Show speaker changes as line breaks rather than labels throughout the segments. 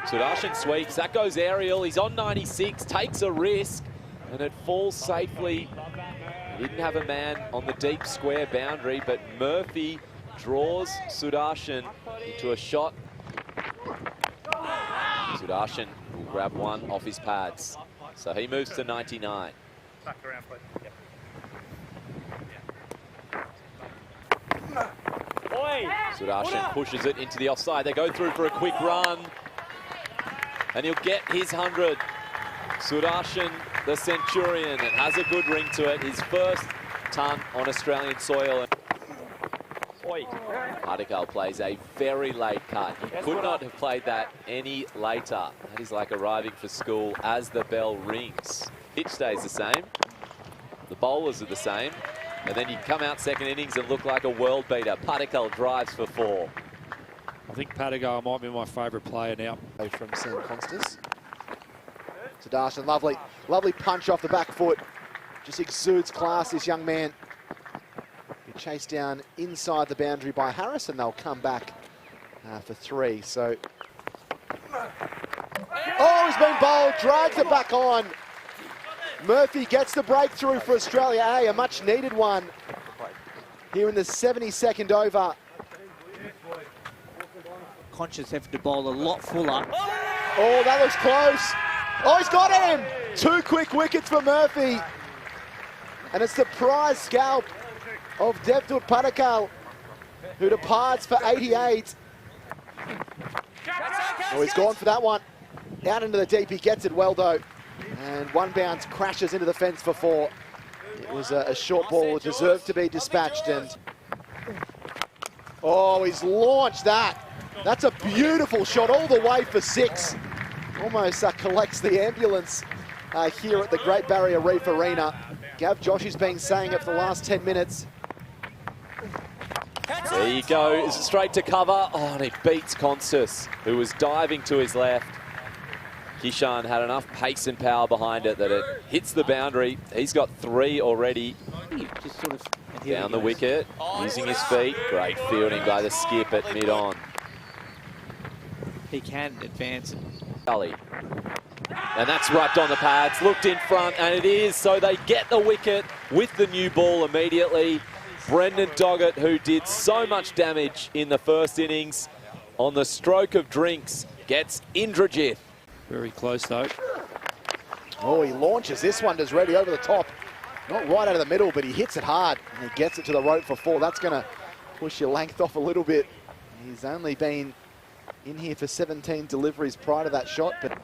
Sudarshan sweeps, that goes aerial, he's on 96, takes a risk, and it falls safely. He didn't have a man on the deep square boundary, but Murphy draws Sudarshan into a shot. Sudarshan will grab one off his pads, so he moves to 99.
Back around, please.
Sudarshan pushes it into the offside. They go through for a quick run, and he'll get his 100. Sudarshan, the Centurion, it has a good ring to it. His first ton on Australian soil. Patakal plays a very late cut. He could not have played that any later. That is like arriving for school as the bell rings. Pitch stays the same. The bowlers are the same. And then you come out second innings and look like a world beater. Patakal drives for 4.
I think Patakal might be my favourite player now.
From Sam Constas. Sudarshan, lovely punch off the back foot. Just exudes class, this young man. Be chased down inside the boundary by Harris, and they'll come back for 3. So, oh, he's been bowled, drags it back on. Murphy gets the breakthrough for Australia A, a much needed one here in the 72nd over.
Conscious have to bowl a lot fuller.
Oh, that looks close. Oh, he's got him! 2 quick wickets for Murphy. And it's the prize scalp of Devdutt Patakal, who departs for 88. Oh, he's gone for that one. Out into the deep, he gets it well though. And one bounce crashes into the fence for 4. It was a short ball that deserved to be dispatched. And oh, he's launched that. That's a beautiful shot all the way for 6. Almost collects the ambulance here at the Great Barrier Reef Arena. Gav Josh has been saying it for the last 10 minutes.
There you go, straight to cover. Oh, and he beats Constas, who was diving to his left. Kishan had enough pace and power behind it that it hits the boundary. He's got 3 already.
Just sort of
Down the wicket, using his feet. Great fielding by the skip at mid-on.
He can advance.
Gully. And that's right on the pads, looked in front, and it is. So they get the wicket with the new ball immediately. Brendan Doggett, who did so much damage in the first innings, on the stroke of drinks, gets Indrajith.
Very close though.
Oh, he launches this one, does Reddy over the top. Not right out of the middle, but he hits it hard. And he gets it to the rope for 4. That's going to push your length off a little bit. He's only been in here for 17 deliveries prior to that shot, but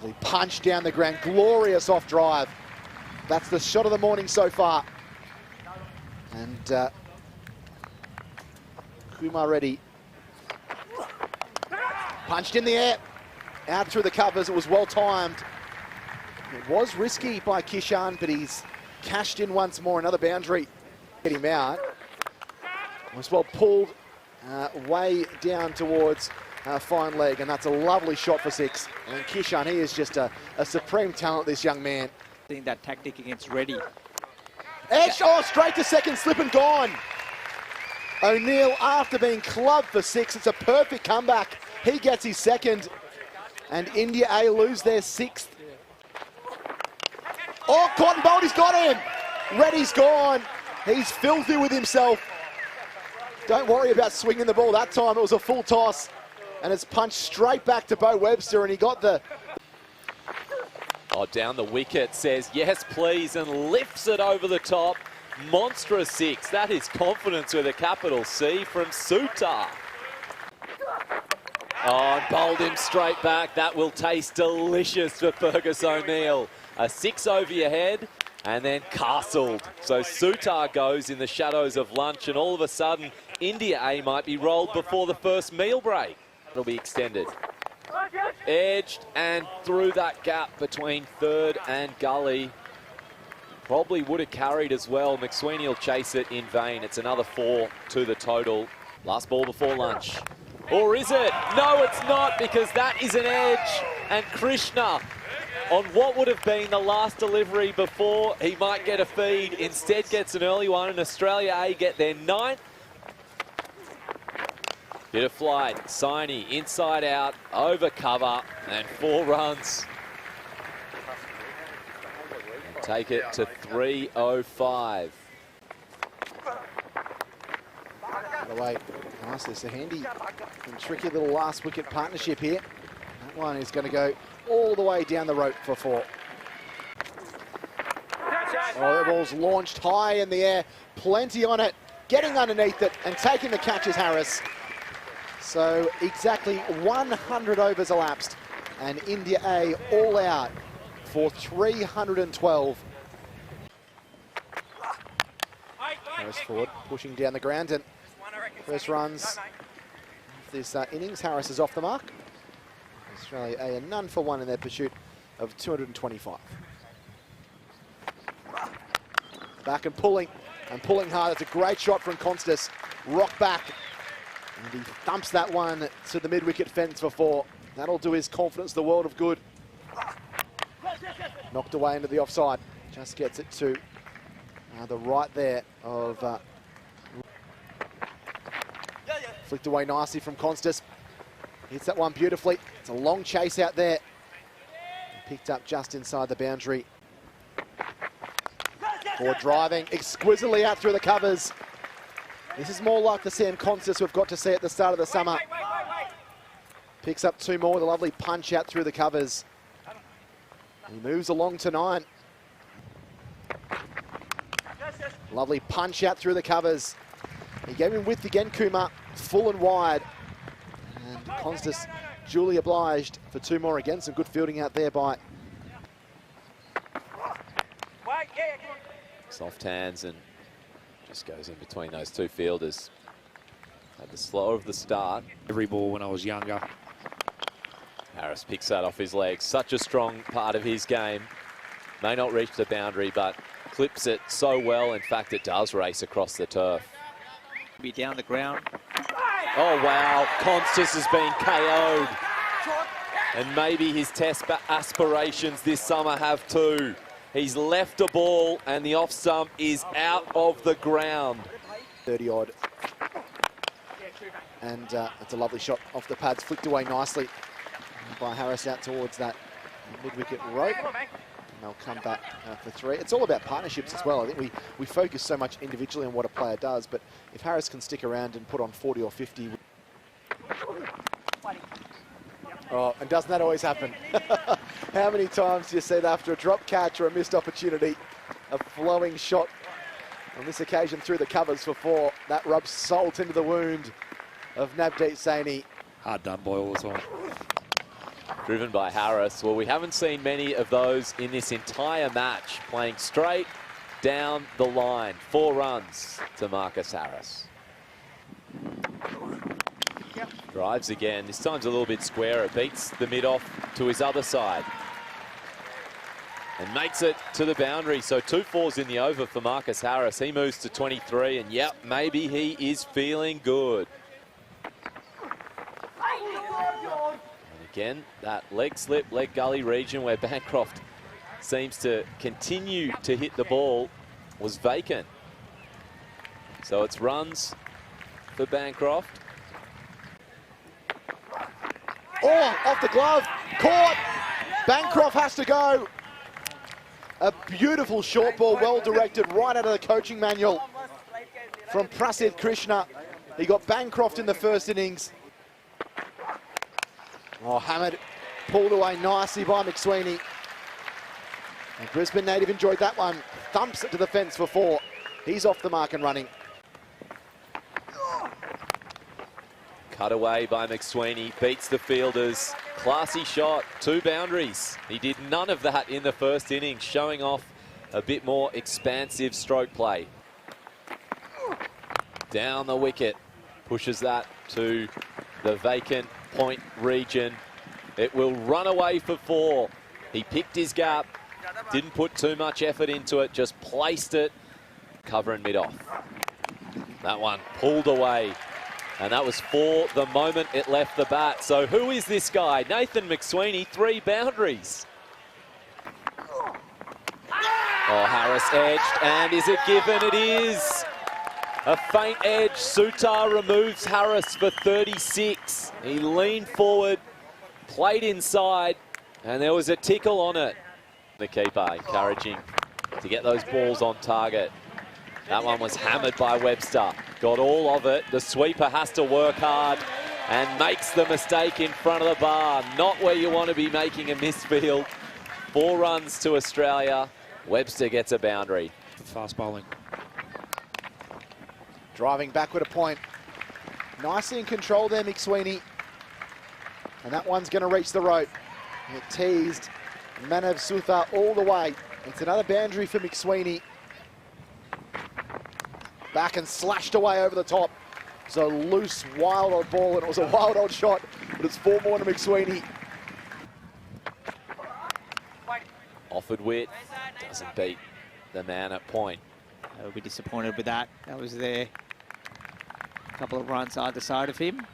he punched down the ground. Glorious off drive. That's the shot of the morning so far. And Kumar Reddy punched in the air, out through the covers. It was well timed. It was risky by Kishan, but he's cashed in once more. Another boundary. Get him out. Was well pulled way down towards fine leg, and that's a lovely shot for 6. And Kishan, he is just a supreme talent, this young man.
Seeing that tactic against Reddy.
Edge, oh, straight to second, slip and gone. O'Neill, after being clubbed for 6, it's a perfect comeback. He gets his 2nd, and India A lose their 6th. Oh, Cotton Bolt, he's got him. Reddy's gone. He's filthy with himself. Don't worry about swinging the ball that time. It was a full toss, and it's punched straight back to Bo Webster, and he got the...
Oh, down the wicket, says yes please, and lifts it over the top. Monstrous 6. That is confidence with a capital C from Sutar. Oh, and bowled him straight back. That will taste delicious for Fergus O'Neill. A 6 over your head, and then castled. So Sutar goes in the shadows of lunch, and all of a sudden, India A might be rolled before the first meal break. It'll be extended. Edged and through that gap between third and gully. Probably would have carried as well. McSweeney will chase it in vain. It's another 4 to the total. Last ball before lunch. Or is it? No, it's not, because that is an edge. And Krishna, on what would have been the last delivery before he might get a feed, instead gets an early one, and Australia A get their 9th. Bit of flight. Siney inside out, over cover, and 4 runs. And take it to 305.
By the way, nice. There's a handy and tricky little last wicket partnership here. That one is going to go all the way down the rope for 4. Oh, the ball's launched high in the air. Plenty on it. Getting underneath it and taking the catch is Harris. So exactly 100 overs elapsed. And India A all out for 312. Harris forward, pushing down the ground, and first runs of this innings. Harris is off the mark. Australia A are none for 1 in their pursuit of 225. Back and pulling hard. It's a great shot from Constas. Rock back, and he thumps that one to the mid-wicket fence for 4. That'll do his confidence the world of good. Knocked away into the offside. Just gets it to the right there of... flicked away nicely from Constas. Hits that one beautifully. It's a long chase out there. Picked up just inside the boundary. For driving exquisitely out through the covers. This is more like the Sam Constas we've got to see at the start of the summer. Picks up 2 more with a lovely punch out through the covers. He moves along to 9. Lovely punch out through the covers. He gave him width again, Kumar, full and wide. And Constas duly obliged for 2 more again. Some good fielding out there by...
Soft hands and just goes in between those 2 fielders. Had the slower of the start.
Every ball when I was younger.
Harris picks that off his legs. Such a strong part of his game. May not reach the boundary, but clips it so well. In fact, it does race across the turf.
Be down the ground.
Oh, wow. Constas has been KO'd. And maybe his test aspirations this summer have too. He's left a ball and the off stump is out of the ground.
30-odd. And it's a lovely shot off the pads, flicked away nicely by Harris out towards that mid-wicket rope. And they'll come back for 3. It's all about partnerships as well. I think we focus so much individually on what a player does, but if Harris can stick around and put on 40 or 50... Oh, and doesn't that always happen? How many times do you see that after a drop catch or a missed opportunity, a flowing shot on this occasion through the covers for 4. That rubs salt into the wound of Navdeep Saini.
Hard done by all the time.
Driven by Harris. Well, we haven't seen many of those in this entire match. Playing straight down the line. 4 runs to Marcus Harris. Drives again. This time's a little bit square. It beats the mid-off to his other side. And makes it to the boundary. So 2 4s in the over for Marcus Harris. He moves to 23, and yep, maybe he is feeling good. And again, that leg slip, leg gully region where Bancroft seems to continue to hit the ball was vacant. So it's runs for Bancroft.
Oh, off the glove, caught. Bancroft has to go. A beautiful short ball, well directed, right out of the coaching manual from Prasidh Krishna. He got Bancroft in the first innings. Oh, hammered, pulled away nicely by McSweeney. And Brisbane native enjoyed that one. Thumps it to the fence for 4. He's off the mark and running.
Cut away by McSweeney, beats the fielders. Classy shot, 2 boundaries. He did none of that in the first innings, showing off a bit more expansive stroke play. Down the wicket, pushes that to the vacant point region. It will run away for 4. He picked his gap, didn't put too much effort into it, just placed it, cover and mid-off. That one pulled away. And that was for the moment it left the bat. So who is this guy? Nathan McSweeney, 3 boundaries. Oh, Harris edged, and is it given? It is. A faint edge. Sutar removes Harris for 36. He leaned forward, played inside, and there was a tickle on it. The keeper encouraging to get those balls on target. That one was hammered by Webster. Got all of it. The sweeper has to work hard and makes the mistake in front of the bar. Not where you want to be making a misfield. 4 runs to Australia. Webster gets a boundary.
Fast bowling.
Driving back with a point. Nicely in control there, McSweeney. And that one's going to reach the rope. It teased Manav Sutha all the way. It's another boundary for McSweeney. Back and slashed away over the top. It's a loose, wild old ball, and it was a wild old shot, but it's 4 more to McSweeney.
Offered Witt, doesn't beat the man at point.
They'll be disappointed with that. That was there. A couple of runs either side of him.